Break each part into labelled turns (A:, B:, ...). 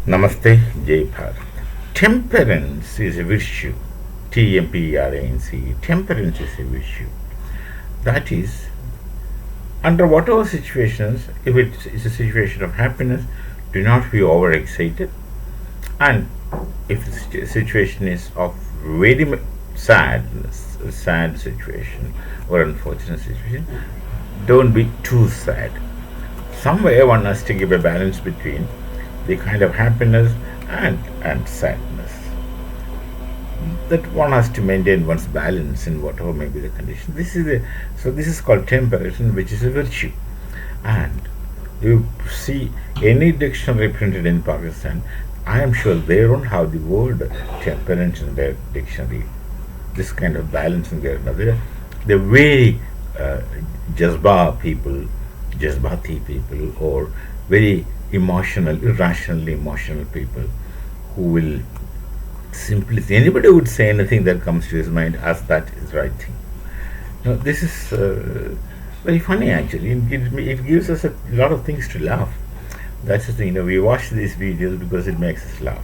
A: Namaste, Jai Bharat. Temperance is a virtue. TMPERANCE. Temperance is a virtue. That is, under whatever situations, if it is a situation of happiness, do not be overexcited. And if the situation is of very sadness, a sad situation or unfortunate situation, don't be too sad. Somewhere one has to give a balance between the kind of happiness and sadness. That one has to maintain one's balance in whatever may be the condition. This is called temperance, which is a virtue. And you see any dictionary printed in Pakistan, I am sure they don't have the word temperance in their dictionary. This kind of balance in their they're very jazbati people, or very irrationally emotional people, who will simply, anybody would say anything that comes to his mind as that is right thing. Now, this is very funny actually. It gives us a lot of things to laugh. That's the thing. We watch these videos because it makes us laugh.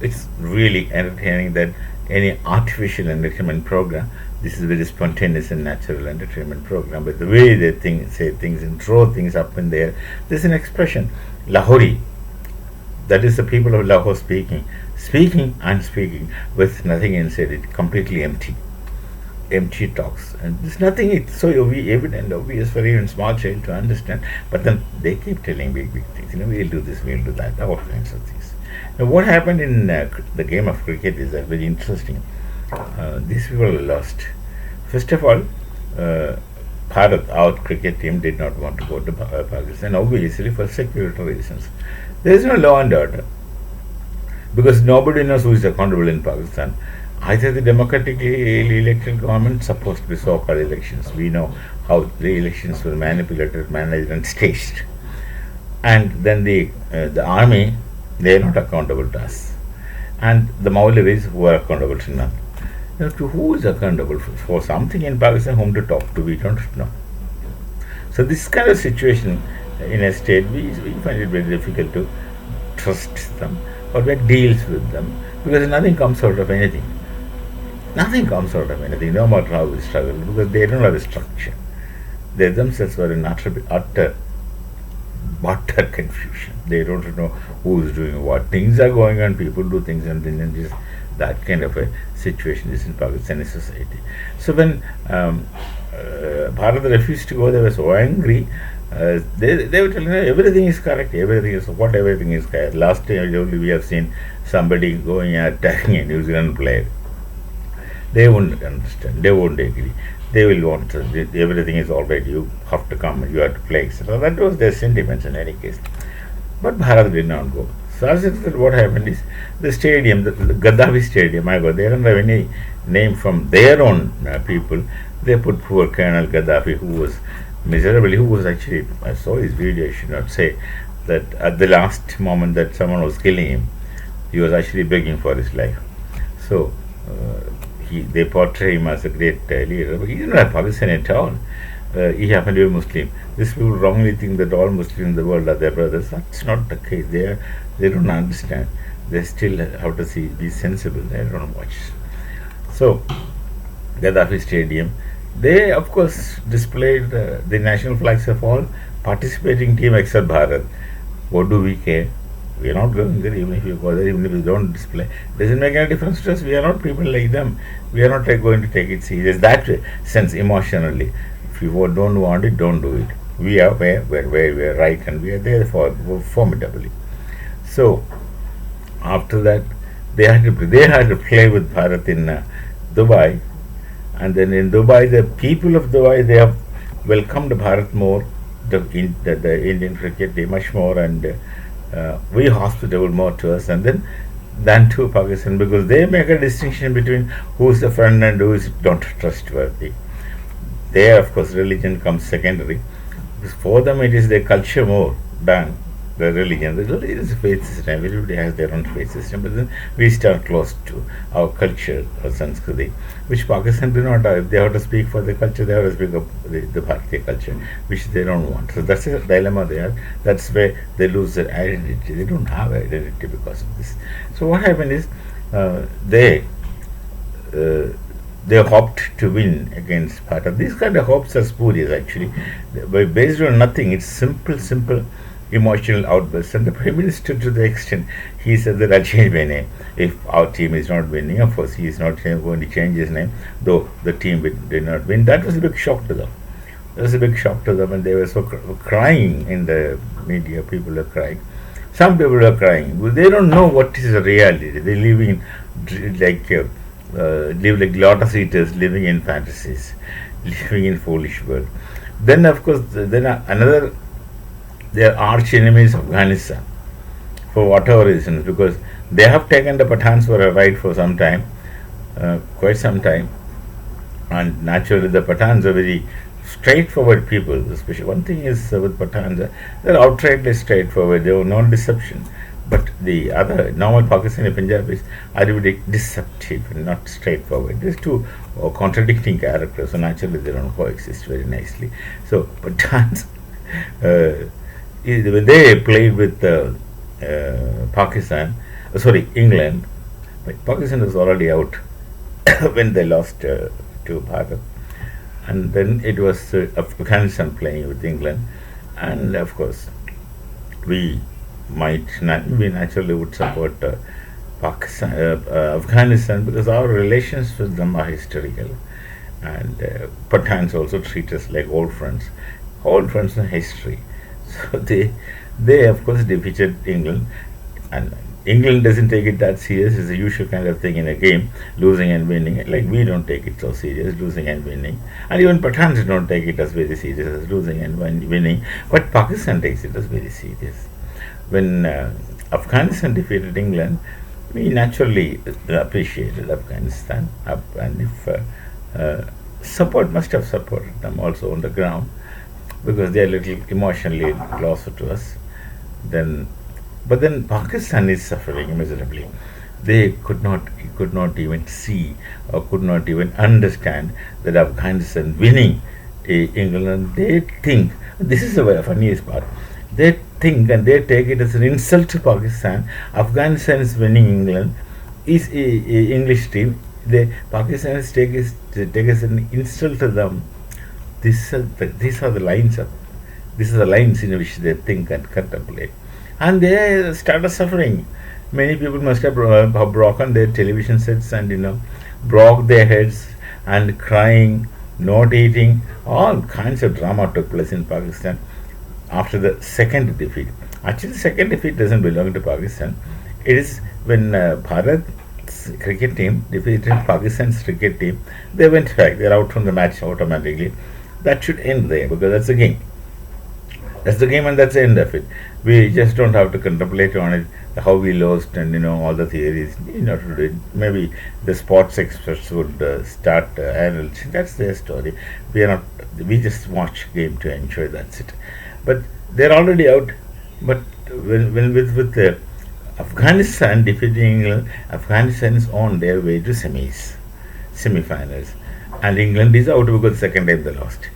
A: It's really entertaining that any artificial entertainment program, this is very spontaneous and natural entertainment program, but the way they say things and throw things up in there, there's an expression, Lahori, that is the people of Lahore speaking with nothing inside it, completely empty talks, and there's nothing. It's so evident, obvious for even small child to understand, but then they keep telling big things. We'll do this, we'll do that, all kinds of things. Now, what happened in the game of cricket is very interesting. These people lost. First of all, Bharat, our cricket team, did not want to go to Pakistan, obviously for security reasons. There is no law and order, because nobody knows who is accountable in Pakistan. Either the democratically elected government, supposed to be so-called elections. We know how the elections were manipulated, managed, and staged. And then the army, they are not accountable to us. And the Maulavis, who are accountable to none. To who is accountable for something in Pakistan, whom to talk to, we don't know. So this kind of situation in a state, we find it very difficult to trust them or make deals with them, because nothing comes out of anything. Nothing comes out of anything, no matter how we struggle, because they don't have a structure. They themselves were in utter confusion. They don't know who is doing what. Things are going on, people do things, and then just that kind of a situation is in Pakistani society. So when Bharat refused to go, they were so angry. They were telling everything is correct, everything is correct. Last time only we have seen somebody going and attacking a New Zealand player. They won't understand, they won't agree. They will want everything is all right, you have to come, you have to play, etc. That was their sentiments in any case. But Bharat did not go. So as it is, what happened is the stadium, the Gaddafi stadium, they don't have any name from their own people. They put poor Colonel Gaddafi, who was actually, I saw his video, I should not say, that at the last moment that someone was killing him, he was actually begging for his life. So they portray him as a great leader, but he didn't have Pakistan at all. He happened to be Muslim. These people wrongly think that all Muslims in the world are their brothers. That's not the case. They don't understand. They still have to be sensible. They don't watch. So, Gaddafi Stadium, they of course displayed the national flags of all participating team except Bharat. What do we care? We are not going there. Even if you go there, even if you don't display, doesn't make any difference to us. We are not people like them. We are not going to take it serious. That sense, emotionally, if you don't want it, don't do it. We are where we are right, and we are there formidably. So after that, they had to play with Bharat in Dubai, and then in Dubai, the people of Dubai, they have welcomed Bharat more, the Indian cricket team much more, and we hospitable more to us, and then than to Pakistan, because they make a distinction between who is a friend and who is not trustworthy. There, of course, religion comes secondary. For them, it is their culture more than the religion. The religion is a faith system. Everybody has their own faith system. But then we start close to our culture or Sanskriti, which Pakistan do not have. If they have to speak for the culture, they have to speak of the Bharatiya culture, which they don't want. So that's a dilemma they have. That's where they lose their identity. They don't have identity because of this. So what happened is they they hoped to win against Pata. These kind of hopes are spurious actually. Based on nothing. It's simple emotional outbursts. And the Prime Minister, to the extent, he said that I'll change my name if our team is not winning. Of course, he is not going to change his name, though the team did not win. That was a big shock to them. That was a big shock to them, and they were so crying in the media. People are crying. Some people are crying. Well, they don't know what is the reality. They live in live like lotus eaters, living in fantasies, living in foolish world. Then, of course, then another, their arch enemies, Afghanistan, for whatever reasons, because they have taken the Pathans for a ride for some time, quite some time, and naturally the Pathans are very straightforward people. Especially one thing is with Pathans, they're outrightly straightforward. There was no deception. But the other normal Pakistani Punjabis are very deceptive and not straightforward. These two contradicting characters, so naturally they don't coexist very nicely. So Pathans, when they played with Pakistan, England, but Pakistan was already out when they lost to Bharat. And then it was Afghanistan playing with England, and of course we naturally would support Pakistan, Afghanistan, because our relations with them are historical, and Pathans also treat us like old friends in history. So they of course defeated England, and England doesn't take it that serious. It's the usual kind of thing in a game, losing and winning. Like we don't take it so serious, losing and winning. And even Pathans don't take it as very serious as losing and winning. But Pakistan takes it as very serious. When Afghanistan defeated England, we naturally appreciated Afghanistan. And if must have supported them also on the ground, because they are a little emotionally closer to us. But then Pakistan is suffering miserably. They could not even see or could not even understand that Afghanistan winning England. They think, this is the very funniest part, they think and they take it as an insult to Pakistan. Afghanistan is winning England, is a English team. Pakistanis take it as an insult to them. These are the lines in which they think and contemplate. And they started suffering. Many people must have broken their television sets and broke their heads and crying, not eating. All kinds of drama took place in Pakistan after the second defeat. Actually, the second defeat doesn't belong to Pakistan. It is when Bharat's cricket team defeated Pakistan's cricket team. They went back. They're out from the match automatically. That should end there, because that's the game. That's the game, and that's the end of it. We just don't have to contemplate on it, how we lost, and all the theories. Maybe the sports experts would start analyzing. That's their story. We just watch game to enjoy. That's it. But they're already out. But when with Afghanistan defeating England, Afghanistan is on their way to semi-finals, and England is out because the second time they lost.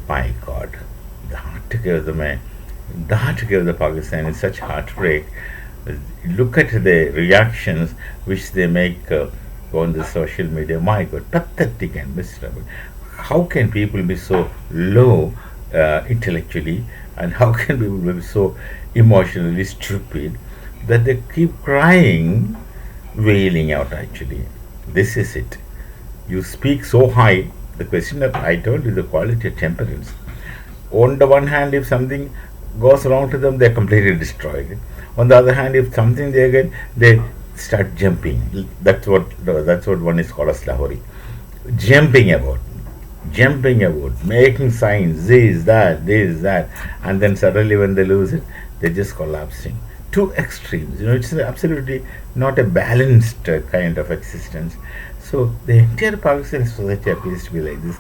A: My God. The heart to give the Pakistan is such heartbreak. Look at the reactions which they make on the social media. My God, pathetic and miserable. How can people be so low intellectually, and how can people be so emotionally stupid that they keep crying, wailing out? Actually, this is it. You speak so high. The question of, I told you, the quality of temperance. On the one hand, if something goes wrong to them, they're completely destroyed. On the other hand, if something they get, they start jumping. That's what one is called as Lahori. Jumping about, making signs, this, that, and then suddenly when they lose it, they're just collapsing. Two extremes. It's absolutely not a balanced kind of existence. So the entire Pakistani society appears to be like this,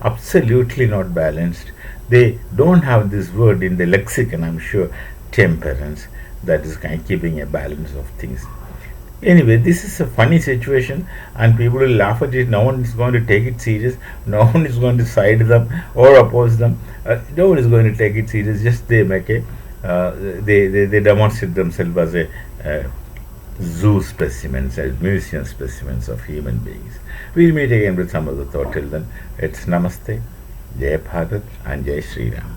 A: absolutely not balanced. They don't have this word in the lexicon, I'm sure. temperance, that is kind of keeping a balance of things. Anyway, this is a funny situation, and people will laugh at it. No one is going to take it serious. No one is going to side them or oppose them. No one is going to take it serious. Just they make a they demonstrate themselves as a zoo specimens, as museum specimens of human beings. We'll meet again with some other thought. Till then, it's Namaste, Jai Bharat, and Jai Sri Ram.